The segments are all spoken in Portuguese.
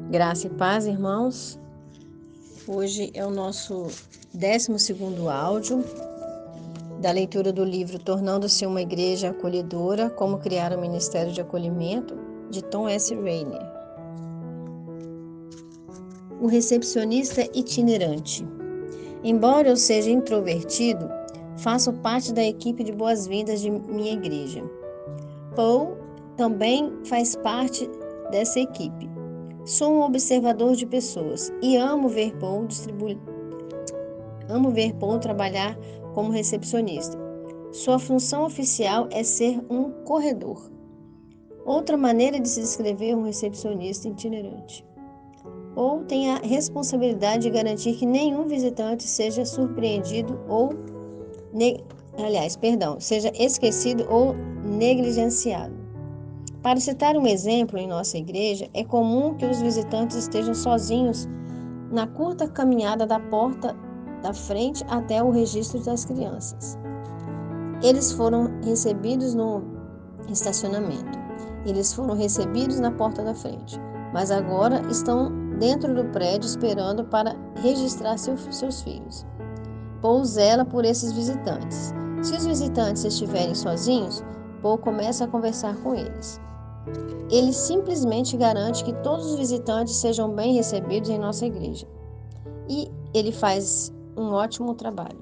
Graça e paz, irmãos. Hoje é o nosso 12º áudio da leitura do livro Tornando-se uma Igreja Acolhedora, Como Criar um Ministério de Acolhimento, de Tom S. Rainer. O recepcionista itinerante. Embora eu seja introvertido, faço parte da equipe de boas-vindas de minha igreja. Paul também faz parte dessa equipe. Sou um observador de pessoas e amo ver Paul trabalhar como recepcionista. Sua função oficial é ser um corredor. Outra maneira de se descrever um recepcionista itinerante. Paul tem a responsabilidade de garantir que nenhum visitante seja surpreendido ou seja esquecido ou negligenciado. Para citar um exemplo, em nossa igreja, é comum que os visitantes estejam sozinhos na curta caminhada da porta da frente até o registro das crianças. Eles foram recebidos no estacionamento. Eles foram recebidos na porta da frente, mas agora estão dentro do prédio esperando para registrar seus filhos. Paul zela por esses visitantes. Se os visitantes estiverem sozinhos, Paul começa a conversar com eles. Ele simplesmente garante que todos os visitantes sejam bem recebidos em nossa igreja. E ele faz um ótimo trabalho.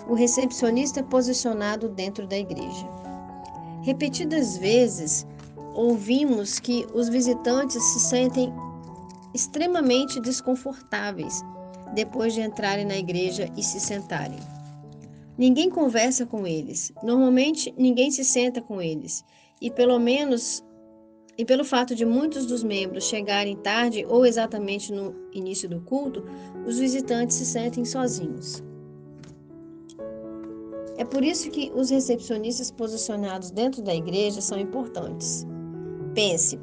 O recepcionista posicionado dentro da igreja. Repetidas vezes, ouvimos que os visitantes se sentem extremamente desconfortáveis depois de entrarem na igreja e se sentarem. Ninguém conversa com eles. Normalmente, ninguém se senta com eles. E pelo fato de muitos dos membros chegarem tarde ou exatamente no início do culto, os visitantes se sentem sozinhos. É por isso que os recepcionistas posicionados dentro da igreja são importantes. Pense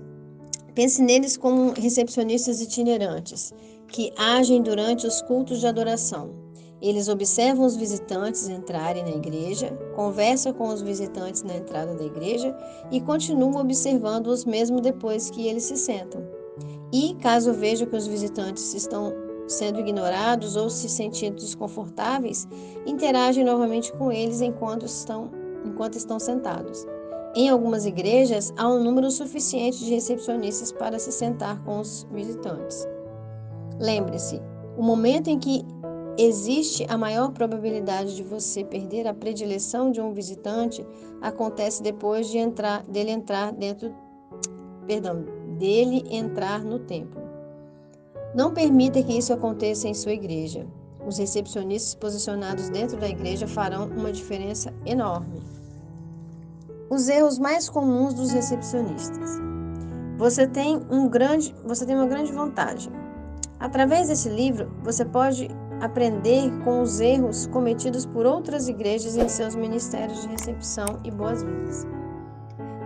neles como recepcionistas itinerantes, que agem durante os cultos de adoração. Eles observam os visitantes entrarem na igreja, conversam com os visitantes na entrada da igreja e continuam observando-os mesmo depois que eles se sentam. E, caso vejam que os visitantes estão sendo ignorados ou se sentindo desconfortáveis, interagem novamente com eles enquanto estão sentados. Em algumas igrejas, há um número suficiente de recepcionistas para se sentar com os visitantes. Lembre-se, o momento em que existe a maior probabilidade de você perder a predileção de um visitante acontece depois dele entrar no templo. Não permita que isso aconteça em sua igreja. Os recepcionistas posicionados dentro da igreja farão uma diferença enorme. Os erros mais comuns dos recepcionistas. Você tem uma grande vantagem. Através desse livro, você pode aprender com os erros cometidos por outras igrejas em seus ministérios de recepção e boas-vindas.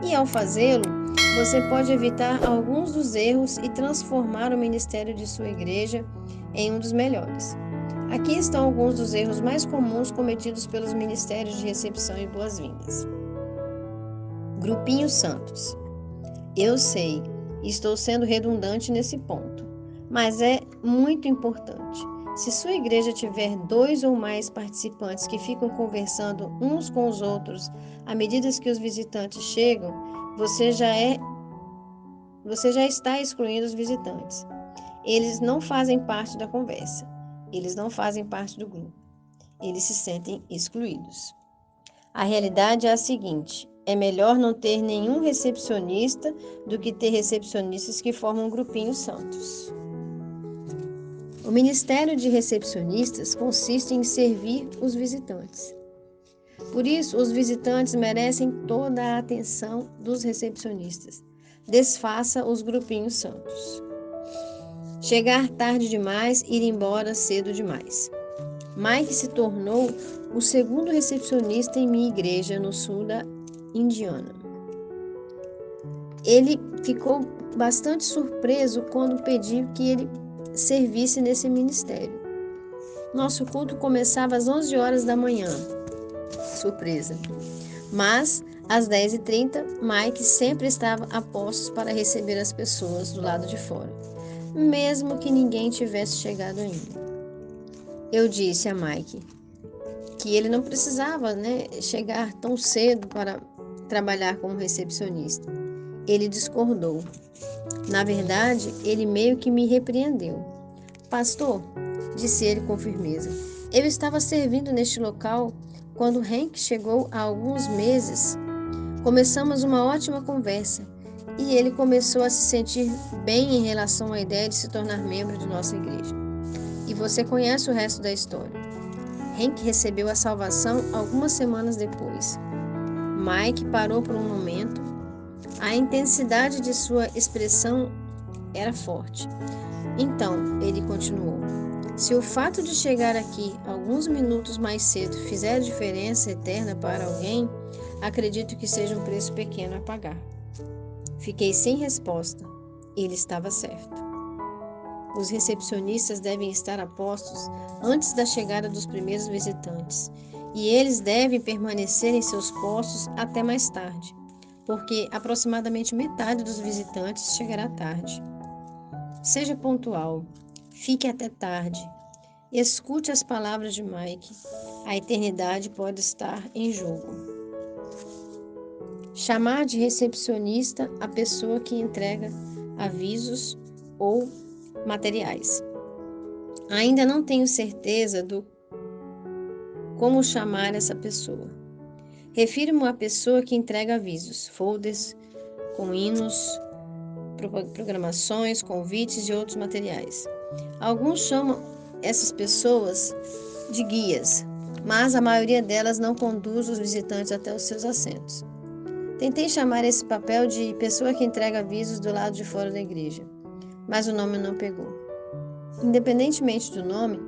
E ao fazê-lo, você pode evitar alguns dos erros e transformar o ministério de sua igreja em um dos melhores. Aqui estão alguns dos erros mais comuns cometidos pelos ministérios de recepção e boas-vindas. Grupinhos santos. Eu sei, estou sendo redundante nesse ponto, mas é muito importante. Se sua igreja tiver 2 ou mais participantes que ficam conversando uns com os outros à medida que os visitantes chegam, você já está excluindo os visitantes. Eles não fazem parte da conversa. Eles não fazem parte do grupo. Eles se sentem excluídos. A realidade é a seguinte: é melhor não ter nenhum recepcionista do que ter recepcionistas que formam grupinhos santos. O ministério de recepcionistas consiste em servir os visitantes. Por isso, os visitantes merecem toda a atenção dos recepcionistas. Desfaça os grupinhos santos. Chegar tarde demais, ir embora cedo demais. Mike se tornou o segundo recepcionista em minha igreja no sul da Indiana. Ele ficou bastante surpreso quando pedi que ele servisse nesse ministério. Nosso culto começava às 11 horas da manhã. Surpresa. Mas Às 10h30, Mike sempre estava a postos para receber as pessoas do lado de fora, mesmo que ninguém tivesse chegado ainda. Eu disse a Mike que ele não precisava, chegar tão cedo para trabalhar como recepcionista. Ele discordou. Na verdade, ele meio que me repreendeu. Pastor, disse ele com firmeza, eu estava servindo neste local quando Hank chegou há alguns meses. Começamos uma ótima conversa e ele começou a se sentir bem em relação à ideia de se tornar membro de nossa igreja. E você conhece o resto da história. Hank recebeu a salvação algumas semanas depois. Mike parou por um momento. A intensidade de sua expressão era forte. Então, ele continuou. Se o fato de chegar aqui alguns minutos mais cedo fizer diferença eterna para alguém, acredito que seja um preço pequeno a pagar. Fiquei sem resposta. Ele estava certo. Os recepcionistas devem estar a postos antes da chegada dos primeiros visitantes, e eles devem permanecer em seus postos até mais tarde, porque aproximadamente metade dos visitantes chegará tarde. Seja pontual, fique até tarde, escute as palavras de Mike, a eternidade pode estar em jogo. Chamar de recepcionista a pessoa que entrega avisos ou materiais. Ainda não tenho certeza do como chamar essa pessoa. Refiro-me à pessoa que entrega avisos, folders com hinos, programações, convites e outros materiais. Alguns chamam essas pessoas de guias, mas a maioria delas não conduz os visitantes até os seus assentos. Tentei chamar esse papel de pessoa que entrega avisos do lado de fora da igreja, mas o nome não pegou. Independentemente do nome,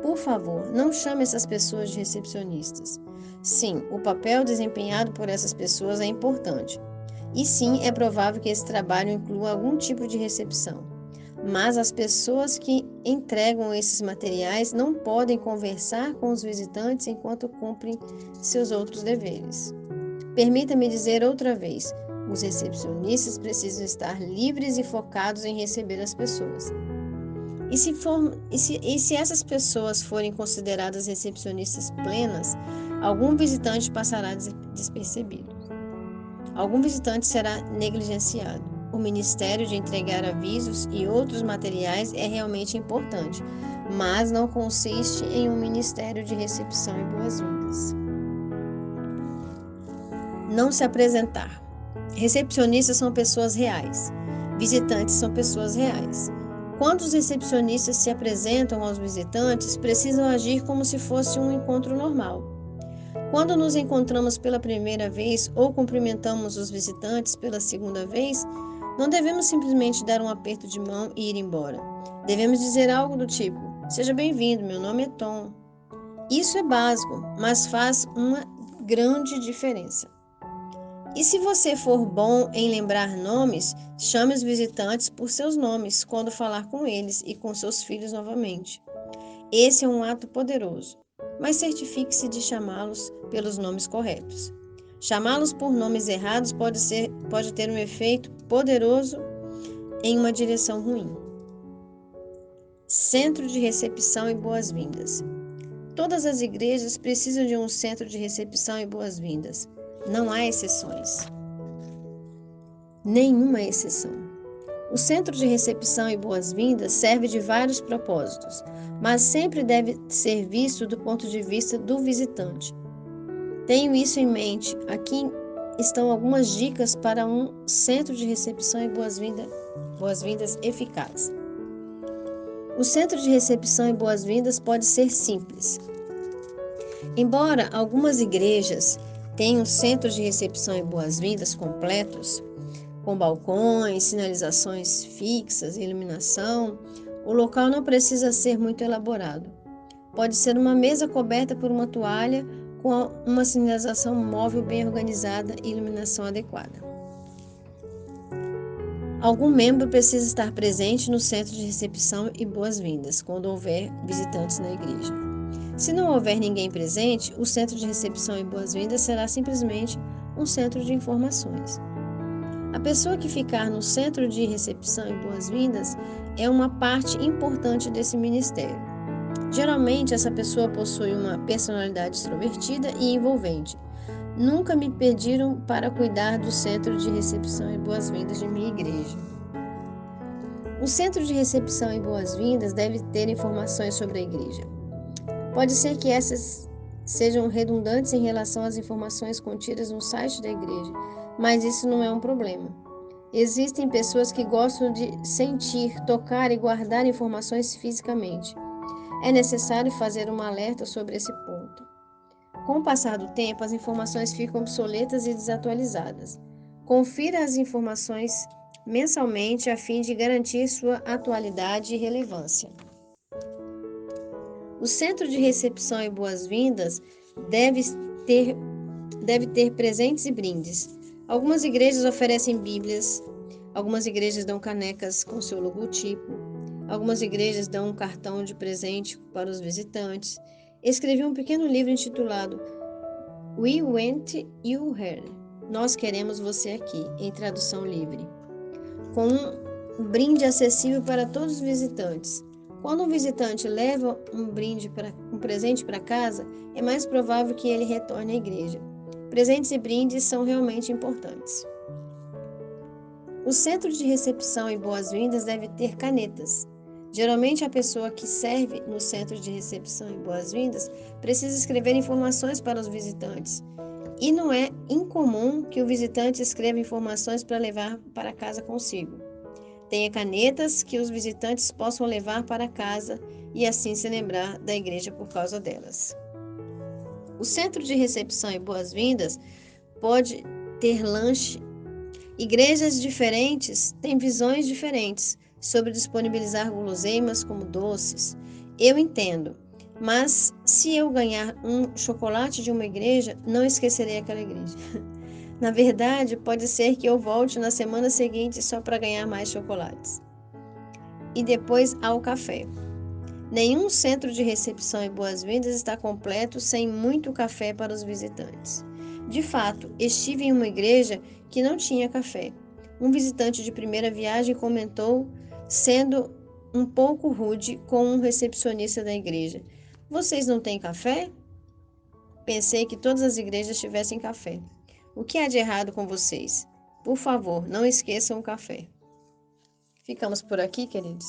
por favor, não chame essas pessoas de recepcionistas. Sim, o papel desempenhado por essas pessoas é importante. E sim, é provável que esse trabalho inclua algum tipo de recepção. Mas as pessoas que entregam esses materiais não podem conversar com os visitantes enquanto cumprem seus outros deveres. Permita-me dizer outra vez, os recepcionistas precisam estar livres e focados em receber as pessoas. E se essas pessoas forem consideradas recepcionistas plenas, algum visitante passará despercebido. Algum visitante será negligenciado. O ministério de entregar avisos e outros materiais é realmente importante, mas não consiste em um ministério de recepção e boas-vindas. Não se apresentar. Recepcionistas são pessoas reais. Visitantes são pessoas reais. Quando os recepcionistas se apresentam aos visitantes, precisam agir como se fosse um encontro normal. Quando nos encontramos pela primeira vez ou cumprimentamos os visitantes pela segunda vez, não devemos simplesmente dar um aperto de mão e ir embora. Devemos dizer algo do tipo: seja bem-vindo, meu nome é Tom. Isso é básico, mas faz uma grande diferença. E se você for bom em lembrar nomes, chame os visitantes por seus nomes quando falar com eles e com seus filhos novamente. Esse é um ato poderoso, mas certifique-se de chamá-los pelos nomes corretos. Chamá-los por nomes errados pode ter um efeito poderoso em uma direção ruim. Centro de recepção e boas-vindas. Todas as igrejas precisam de um centro de recepção e boas-vindas. Não há exceções. Nenhuma exceção. O centro de recepção e boas-vindas serve de vários propósitos, mas sempre deve ser visto do ponto de vista do visitante. Tenho isso em mente. Aqui estão algumas dicas para um centro de recepção e boas-vindas eficaz. O centro de recepção e boas-vindas pode ser simples. Embora algumas igrejas tenham centros de recepção e boas-vindas completos, com balcões, sinalizações fixas e iluminação, o local não precisa ser muito elaborado. Pode ser uma mesa coberta por uma toalha com uma sinalização móvel bem organizada e iluminação adequada. Algum membro precisa estar presente no centro de recepção e boas-vindas quando houver visitantes na igreja. Se não houver ninguém presente, o centro de recepção e boas-vindas será simplesmente um centro de informações. A pessoa que ficar no centro de recepção e boas-vindas é uma parte importante desse ministério. Geralmente, essa pessoa possui uma personalidade extrovertida e envolvente. Nunca me pediram para cuidar do centro de recepção e boas-vindas de minha igreja. O centro de recepção e boas-vindas deve ter informações sobre a igreja. Pode ser que essas sejam redundantes em relação às informações contidas no site da igreja, mas isso não é um problema. Existem pessoas que gostam de sentir, tocar e guardar informações fisicamente. É necessário fazer um alerta sobre esse ponto. Com o passar do tempo, as informações ficam obsoletas e desatualizadas. Confira as informações mensalmente a fim de garantir sua atualidade e relevância. O centro de recepção e boas-vindas deve ter presentes e brindes. Algumas igrejas oferecem bíblias, algumas igrejas dão canecas com seu logotipo, algumas igrejas dão um cartão de presente para os visitantes. Escrevi um pequeno livro intitulado We Want You Here. Nós queremos você aqui, em tradução livre, com um brinde acessível para todos os visitantes. Quando um visitante leva um presente para casa, é mais provável que ele retorne à igreja. Presentes e brindes são realmente importantes. O centro de recepção e boas-vindas deve ter canetas. Geralmente, a pessoa que serve no centro de recepção e boas-vindas precisa escrever informações para os visitantes. E não é incomum que o visitante escreva informações para levar para casa consigo. Tenha canetas que os visitantes possam levar para casa e assim se lembrar da igreja por causa delas. O centro de recepção e boas-vindas pode ter lanche. Igrejas diferentes têm visões diferentes sobre disponibilizar guloseimas como doces. Eu entendo, mas se eu ganhar um chocolate de uma igreja, não esquecerei aquela igreja. Na verdade, pode ser que eu volte na semana seguinte só para ganhar mais chocolates. E depois há o café. Nenhum centro de recepção e boas-vindas está completo sem muito café para os visitantes. De fato, estive em uma igreja que não tinha café. Um visitante de primeira viagem comentou, sendo um pouco rude com um recepcionista da igreja: Vocês não têm café? Pensei que todas as igrejas tivessem café. O que há de errado com vocês? Por favor, não esqueçam o café. Ficamos por aqui, queridos.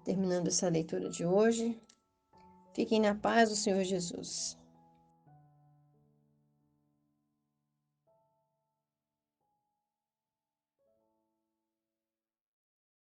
Terminando essa leitura de hoje. Fiquem na paz do Senhor Jesus.